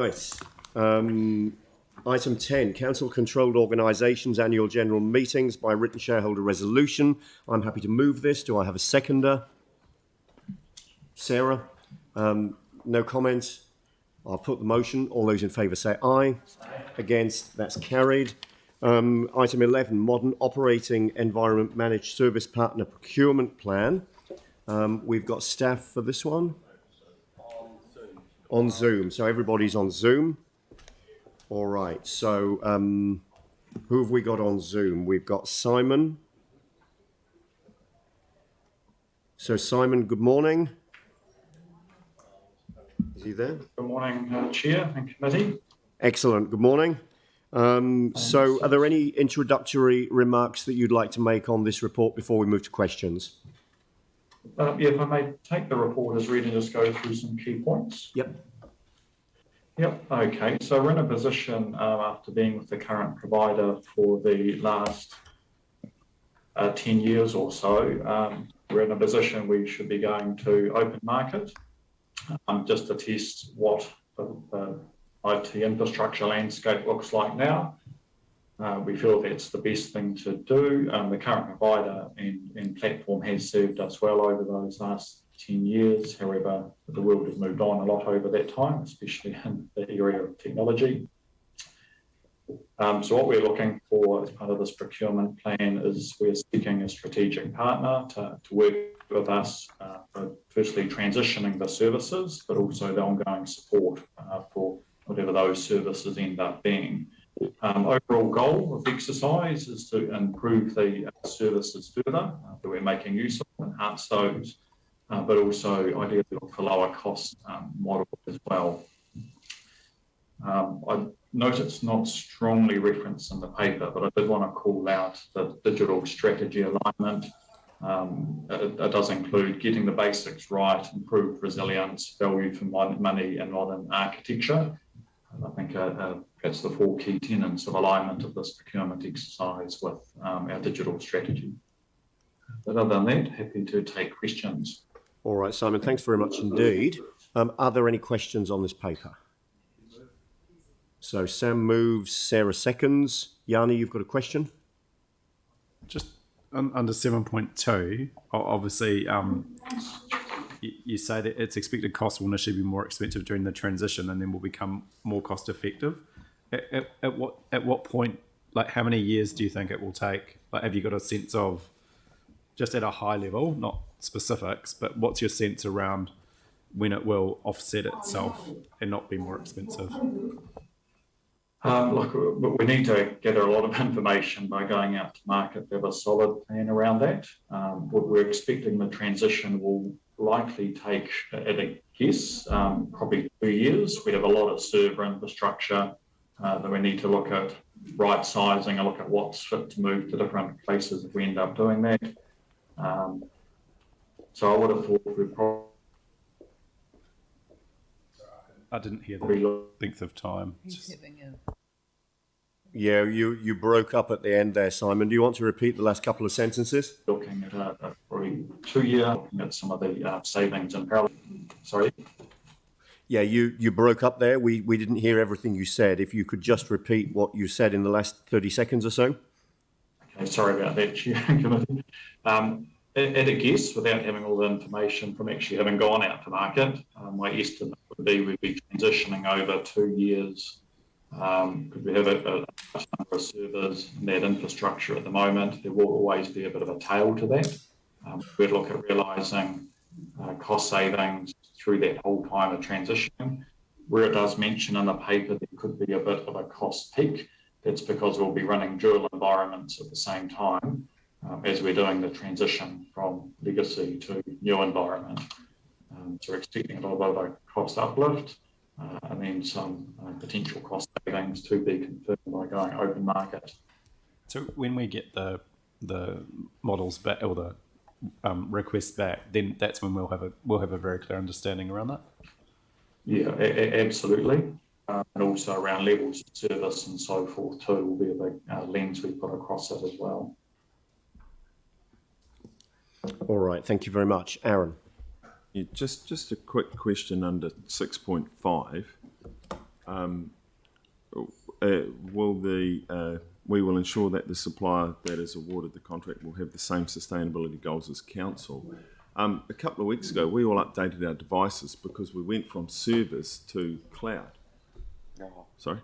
Nice. Item 10, Council-controlled organisations annual general meetings by written shareholder resolution. I'm happy to move this. Do I have a seconder? Sarah? No comments? I'll put the motion. All those in favour say aye. Against? That's carried. Item 11, modern operating environment managed service partner procurement plan. We've got staff for this one. On Zoom. So everybody's on Zoom. All right. So who have we got on Zoom? We've got Simon. So Simon, good morning. Is he there? Good morning, Chair and Committee. Excellent. Good morning. So are there any introductory remarks that you'd like to make on this report before we move to questions? Yeah, if I may take the report as read and just go through some key points. Yep. Okay. So we're in a position after being with the current provider for the last 10 years or so. We're in a position we should be going to open market just to test what the IT infrastructure landscape looks like now. We feel that's the best thing to do. The current provider and platform has served us well over those last 10 years. However, the world has moved on a lot over that time, especially in the area of technology. So what we're looking for as part of this procurement plan is we're seeking a strategic partner to work with us for firstly transitioning the services, but also the ongoing support for whatever those services end up being. Overall goal of the exercise is to improve the services further that we're making use of, enhance those, but also ideally look for lower cost model as well. I note it's not strongly referenced in the paper, but I did want to call out the digital strategy alignment. It does include getting the basics right, improved resilience, value for money and modern architecture. And I think that's the four key tenets of alignment of this procurement exercise with our digital strategy. But other than that, happy to take questions. All right, Simon, thanks very much indeed. Are there any questions on this paper? So Sam moves, Sarah seconds. Yanni, you've got a question? Just under 7.2, obviously, you say that its expected cost will initially be more expensive during the transition and then will become more cost effective. At what point, like how many years do you think it will take? Like, have you got a sense of, just at a high level, not specifics, but what's your sense around when it will offset itself and not be more expensive? Look, we need to gather a lot of information by going out to market to have a solid plan around that. We're expecting the transition will likely take, at a guess, probably 2 years. We have a lot of server infrastructure that we need to look at right sizing and look at what's fit to move to different places if we end up doing that. So I would have thought we'd probably... I didn't hear the length of time. Yeah, you broke up at the end there, Simon. Do you want to repeat the last couple of sentences? Looking at probably 2 years, looking at some of the savings and parallel. Sorry? Yeah, you broke up there. We didn't hear everything you said. If you could just repeat what you said in the last 30 seconds or so. Okay, sorry about that, Chair. At a guess, without having all the information from actually having gone out to market, my estimate would be we'd be transitioning over 2 years. Because we have a number of servers and that infrastructure at the moment, there will always be a bit of a tail to that. We'd look at realising cost savings through that whole time of transition. Where it does mention in the paper there could be a bit of a cost peak, that's because we'll be running dual environments at the same time as we're doing the transition from legacy to new environment. So we're expecting a little bit of a cost uplift and then some potential cost savings to be confirmed by going open market. So when we get the models back or the requests back, then that's when we'll have a very clear understanding around that. Yeah, absolutely. And also around levels of service and so forth too will be a big lens we put across it as well. All right, thank you very much. Aaron. Yeah, just a quick question under 6.5. we will ensure that the supplier that is awarded the contract will have the same sustainability goals as council. A couple of weeks ago, we all updated our devices because we went from servers to cloud. Sorry?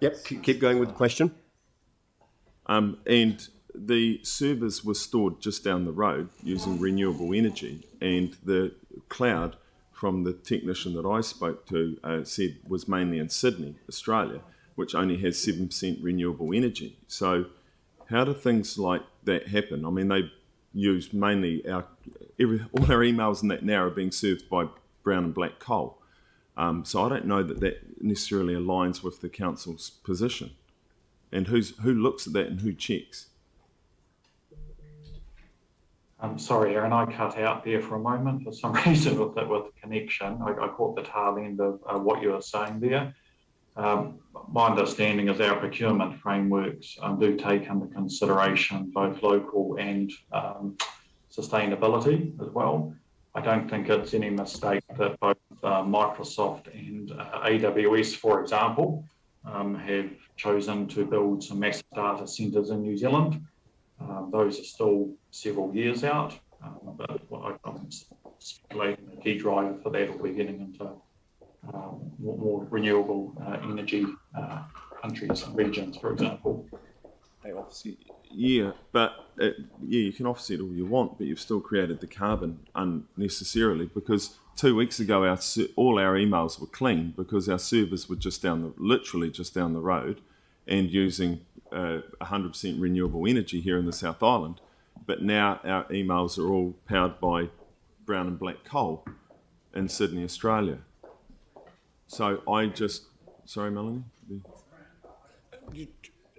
Yep, keep going with the question. And the servers were stored just down the road using renewable energy, and the cloud, from the technician that I spoke to, said was mainly in Sydney, Australia, which only has 7% renewable energy. So how do things like that happen? I mean, they use mainly all our emails and that now are being served by brown and black coal. So I don't know that necessarily aligns with the council's position. And who looks at that and who checks? I'm sorry, Aaron, I cut out there for a moment for some reason with the connection. I caught the tail end of what you were saying there. My understanding is our procurement frameworks do take under consideration both local and sustainability as well. I don't think it's any mistake that both Microsoft and AWS, for example, have chosen to build some massive data centres in New Zealand. Those are still several years out, but I'm speculating the key driver for that will be getting into more renewable energy countries and regions, for example. Yeah, but you can offset all you want, but you've still created the carbon unnecessarily, because 2 weeks ago all our emails were clean because our servers were literally just down the road and using 100% renewable energy here in the South Island. But now our emails are all powered by brown and black coal in Sydney, Australia. So sorry, Melanie?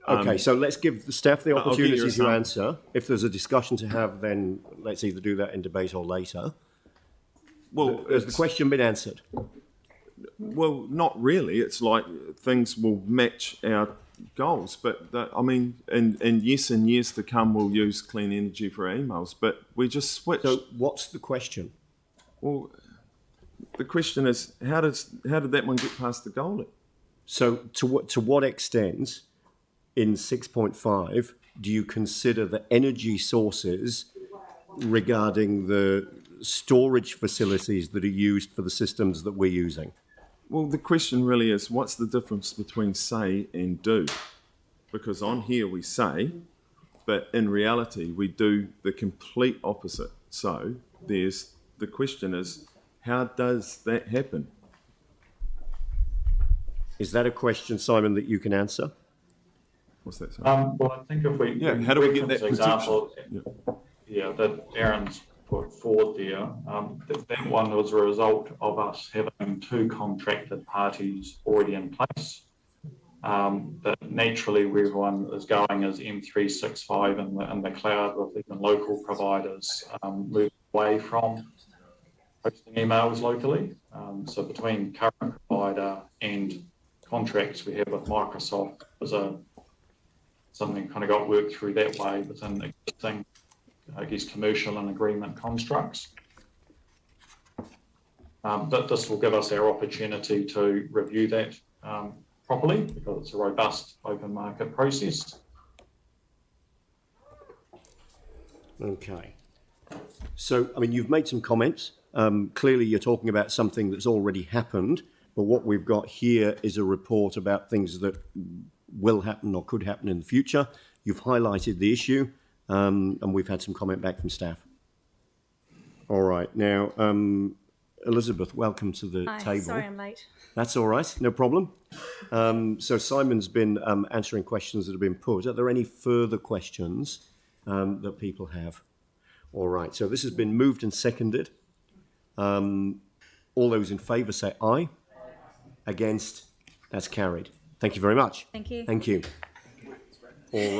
Okay, so let's give the staff the I'll give you opportunity a to sample. answer. If there's a discussion to have, then let's either do that in debate or later. Well, Has the question been answered? Well, not really. It's like things will match our goals, but and yes, in years to come, we'll use clean energy for our emails. But we just switched. So what's the question? Well, the question is, how did that one get past the goal? So to what extent, in 6.5, do you consider the energy sources regarding the storage facilities that are used for the systems that we're using? Well, the question really is, what's the difference between say and do? Because on here we say, but in reality we do the complete opposite. So the question is, how does that happen? Is that a question, Simon, that you can answer? What's that? Well, I think if we how do we get that example, protection? that Aaron's put forward there, that one was a result of us having two contracted parties already in place. That naturally everyone is going as M365 in the cloud, with even local providers moving away from hosting emails locally. So between current provider and contracts we have with Microsoft, there's something kind of got worked through that way within existing, I guess, commercial and agreement constructs. But this will give us our opportunity to review that properly, because it's a robust open market process. Okay. So, I mean, you've made some comments. Clearly, you're talking about something that's already happened, but what we've got here is a report about things that will happen or could happen in the future. You've highlighted the issue, and we've had some comment back from staff. All right. Now, Elizabeth, welcome to the table. Sorry, I'm late. That's all right. No problem. So Simon's been answering questions that have been put. Are there any further questions that people have? All right. So this has been moved and seconded. All those in favour say aye. Against? That's carried. Thank you very much. Thank you. Thank you. All right.